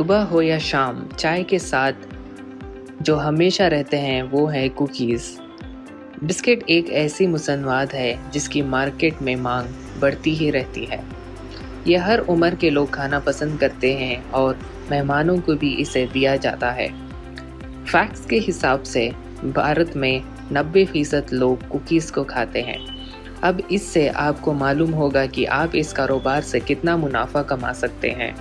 सुबह हो या शाम चाय के साथ जो हमेशा रहते हैं वो है कुकीज़। बिस्किट एक ऐसी मुसन्नात है जिसकी मार्केट में मांग बढ़ती ही रहती है। ये हर उम्र के लोग खाना पसंद करते हैं और मेहमानों को भी इसे दिया जाता है। फैक्ट्स के हिसाब से भारत में 90% लोग कुकीज़ को खाते हैं। अब इससे आपको मालूम होगा कि आप इस कारोबार से कितना मुनाफा कमा सकते हैं।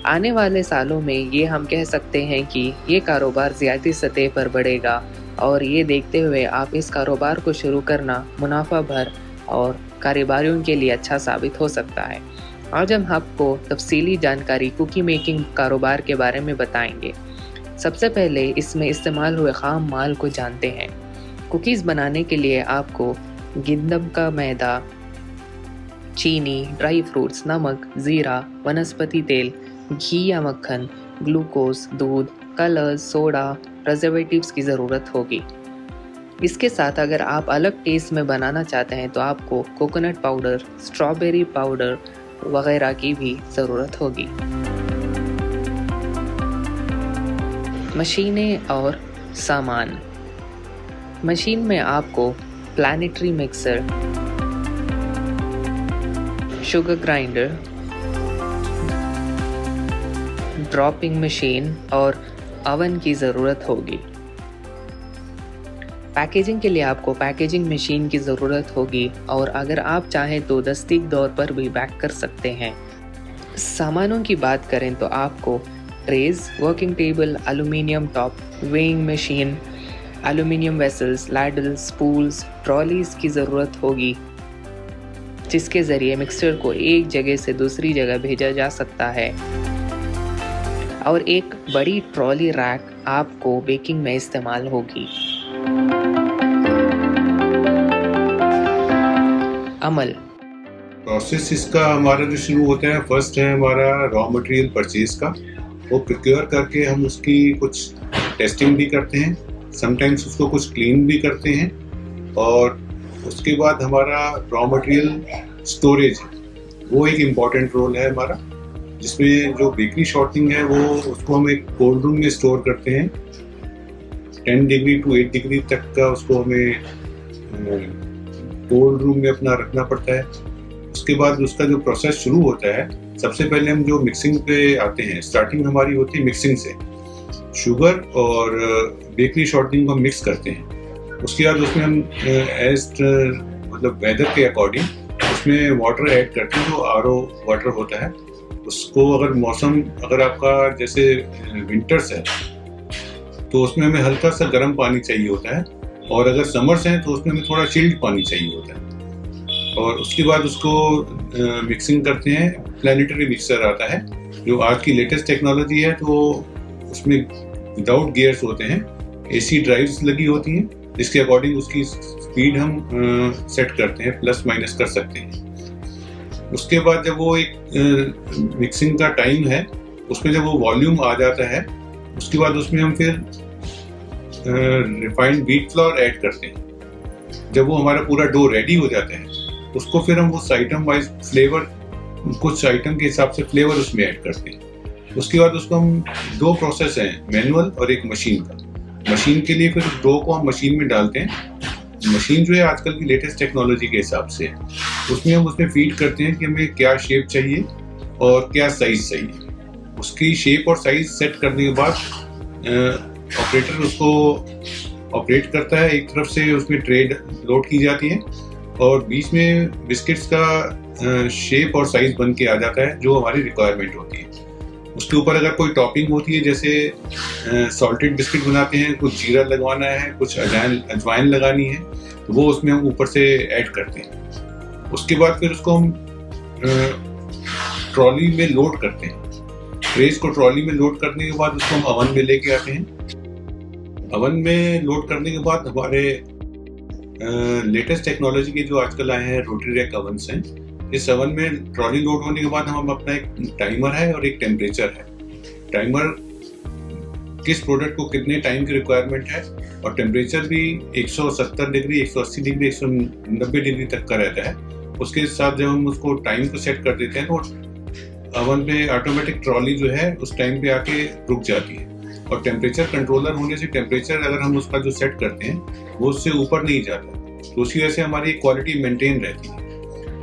आने वाले सालों में ये हम कह सकते हैं कि ये कारोबार ज़्यादा सतह पर बढ़ेगा और ये देखते हुए आप इस कारोबार को शुरू करना मुनाफा भर और कारोबारियों के लिए अच्छा साबित हो सकता है। आज हम आपको तफसीली जानकारी कुकी मेकिंग कारोबार के बारे में बताएंगे। सबसे पहले इसमें इस्तेमाल हुए खाम माल को जानते हैं। कुकीज़ बनाने के लिए आपको गंदम का मैदा, चीनी, ड्राई फ्रूट्स, नमक, ज़ीरा, वनस्पति तेल, घी या मक्खन, ग्लूकोज, दूध, कलर्स, सोडा, प्रिजर्वेटिव्स की ज़रूरत होगी। इसके साथ अगर आप अलग टेस्ट में बनाना चाहते हैं तो आपको कोकोनट पाउडर, स्ट्रॉबेरी पाउडर वगैरह की भी ज़रूरत होगी। मशीनें और सामान। मशीन में आपको planetary mixer, sugar grinder, dropping machine और ओवन की ज़रूरत होगी। पैकेजिंग के लिए आपको पैकेजिंग मशीन की ज़रूरत होगी और अगर आप चाहें तो दस्तीक तौर पर भी पैक कर सकते हैं। सामानों की बात करें तो आपको trays, working table, aluminium top, weighing machine, aluminium vessels, ladles, spools, trolleys की ज़रूरत होगी जिसके ज़रिए मिक्सचर को एक जगह से दूसरी जगह भेजा जा सकता है। और एक बड़ी ट्रॉली रैक आपको बेकिंग में इस्तेमाल होगी। अमल प्रोसेस इसका हमारा जो शुरू होता है, फर्स्ट है हमारा रॉ मटेरियल परचेज का। वो प्रिक्योर करके हम उसकी कुछ टेस्टिंग भी करते हैं, समटाइम्स उसको कुछ क्लीन भी करते हैं और उसके बाद हमारा रॉ मटेरियल स्टोरेज है, वो एक इम्पॉर्टेंट रोल है हमारा, जिसमें जो बेकरी शॉर्टनिंग है वो उसको हम एक कोल्ड रूम में स्टोर करते हैं। 10 डिग्री टू 8 डिग्री तक का उसको हमें कोल्ड रूम में अपना रखना पड़ता है। उसके बाद उसका जो प्रोसेस शुरू होता है, सबसे पहले हम जो मिक्सिंग पे आते हैं, स्टार्टिंग हमारी होती है मिक्सिंग से। शुगर और बेकरी शॉर्टनिंग को हम मिक्स करते हैं। उसके बाद उसमें हम मतलब वेदर के अकॉर्डिंग उसमें वाटर ऐड करते हैं, जो आरओ वाटर होता है। उसको अगर आपका जैसे विंटर्स है तो उसमें हमें हल्का सा गर्म पानी चाहिए होता है और अगर समर्स हैं तो उसमें हमें थोड़ा चिल्ड पानी चाहिए होता है। और उसके बाद उसको मिक्सिंग करते हैं। प्लानिटरी मिक्सर आता है जो आज की लेटेस्ट टेक्नोलॉजी है, तो उसमें विदाउट गियर्स होते हैं, एसी ड्राइव्स लगी होती हैं, जिसके अकॉर्डिंग उसकी स्पीड हम सेट करते हैं, प्लस माइनस कर सकते हैं। उसके बाद जब वो एक मिक्सिंग का टाइम है, उसमें जब वो वॉल्यूम आ जाता है, उसके बाद उसमें हम फिर रिफाइंड व्हीट फ्लोर ऐड करते हैं। जब वो हमारा पूरा डो रेडी हो जाता है, उसको फिर हम उस आइटम वाइज फ्लेवर, कुछ आइटम के हिसाब से फ्लेवर उसमें ऐड करते हैं। उसके बाद उसको हम, दो प्रोसेस हैं, मैनुअल और एक मशीन का। मशीन के लिए फिर डो को हम मशीन में डालते हैं। मशीन जो है आजकल की लेटेस्ट टेक्नोलॉजी के हिसाब से, उसमें हम उसमें फीड करते हैं कि हमें क्या शेप चाहिए और क्या साइज चाहिए। उसकी शेप और साइज सेट करने के बाद ऑपरेटर उसको ऑपरेट करता है। एक तरफ से उसमें ट्रे लोड की जाती है और बीच में बिस्किट्स का शेप और साइज बन के आ जाता है जो हमारी रिक्वायरमेंट होती है। उसके ऊपर अगर कोई टॉपिंग होती है, जैसे सॉल्टेड बिस्किट बनाते हैं, कुछ जीरा लगवाना है, कुछ अजवाइन लगानी है, तो वो उसमें हम ऊपर से ऐड करते हैं। उसके बाद फिर उसको हम ट्रॉली में लोड करते हैं। ट्रेस को ट्रॉली में लोड करने के बाद उसको हम अवन में लेके आते हैं। अवन में लोड करने के बाद हमारे लेटेस्ट टेक्नोलॉजी के जो आजकल आए हैं रोटरी रैक अवन्स हैं। इस अवन में ट्रॉली लोड होने के बाद हम अपना एक टाइमर है और एक टेम्परेचर है। टाइमर किस प्रोडक्ट को कितने टाइम की रिक्वायरमेंट है और टेम्परेचर भी 170 डिग्री, 180 डिग्री, 190 डिग्री तक का रहता है। उसके साथ जब हम उसको टाइम को सेट कर देते हैं तो ओवन पे ऑटोमेटिक ट्रॉली जो है उस टाइम पे आके रुक जाती है, और टेम्परेचर कंट्रोलर होने से टेम्परेचर अगर हम उसका जो सेट करते हैं वो उससे ऊपर नहीं जाता, तो उसी वजह से हमारी क्वालिटी मेंटेन रहती है।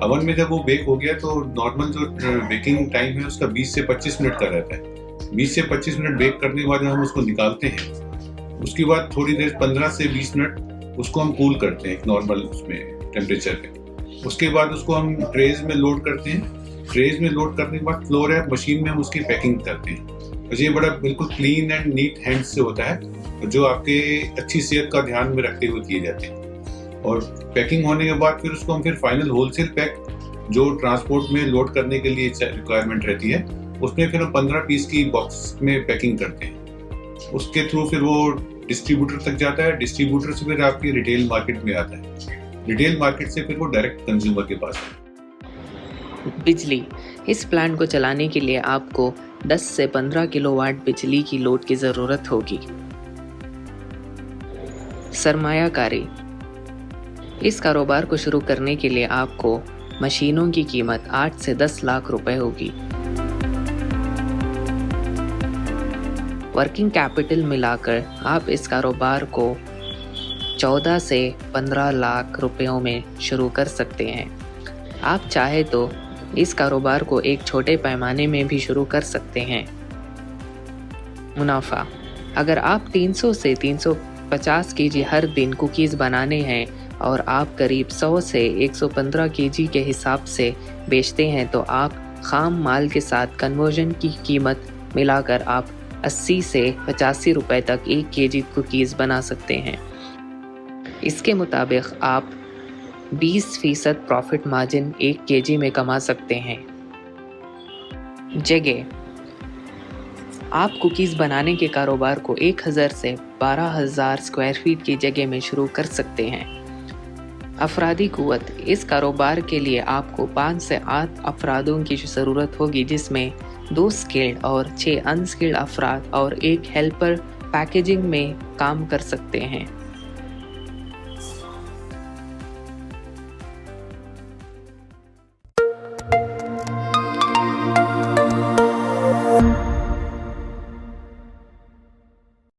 ओवन में जब वो बेक हो गया तो नॉर्मल जो बेकिंग टाइम है उसका 20 से 25 मिनट का रहता है। 20 से 25 मिनट बेक करने के बाद हम उसको निकालते हैं, उसके बाद थोड़ी देर 15 से 20 मिनट उसको हम कूल करते हैं नॉर्मल उसमें टेम्परेचर पे। उसके बाद उसको हम ट्रेज में लोड करते हैं। ट्रेज में लोड करने के बाद फ्लोर है मशीन में हम उसकी पैकिंग करते हैं। तो ये बड़ा बिल्कुल क्लीन एंड नीट हैंड से होता है, जो आपके अच्छी सेहत का ध्यान में रखते हुए किए जाते हैं। और पैकिंग होने के बाद फिर उसको हम फिर फाइनल होलसेल पैक जो ट्रांसपोर्ट में लोड करने के लिए रिक्वायरमेंट रहती है उसमें फिर हम 15 पीस की बॉक्स में पैकिंग करते हैं। उसके थ्रू फिर वो डिस्ट्रीब्यूटर तक जाता है, डिस्ट्रीब्यूटर से फिर आपकी रिटेल मार्केट में आता है, रिटेल मार्केट से फिर वो डायरेक्ट कंज्यूमर के पास है। बिजली। इस प्लांट को चलाने के लिए आपको 10 से 15 किलोवाट बिजली की लोड की ज़रूरत होगी। सरमायाकारी। इस कारोबार को शुरू करने के लिए आपको मशीनों की कीमत 8 से 10 लाख रुपए होगी। वर्किंग कैपिटल मिलाकर आप इस कारोबार को 14 से 15 लाख रुपयों में शुरू कर सकते हैं। आप चाहे तो इस कारोबार को एक छोटे पैमाने में भी शुरू कर सकते हैं। मुनाफा। अगर आप 300 से 350 केजी हर दिन कुकीज़ बनाने हैं और आप करीब 100 से 115 केजी के हिसाब से बेचते हैं तो आप खाम माल के साथ कन्वर्जन की कीमत मिलाकर आप 80 से 85 रुपए तक 1 केजी कुकीज़ बना सकते हैं। इसके मुताबिक आप 20% प्रॉफिट मार्जिन 1 केजी में कमा सकते हैं। जगह। आप कुकीज़ बनाने के कारोबार को 1000 से 12,000 स्क्वायर फीट की जगह में शुरू कर सकते हैं। अफरादी कुव्वत। इस कारोबार के लिए आपको 5 से 8 अफरादों की ज़रूरत होगी, जिसमें 2 स्किल्ड और 6 अनस्किल्ड अफराद और एक हेल्पर पैकेजिंग में काम कर सकते हैं।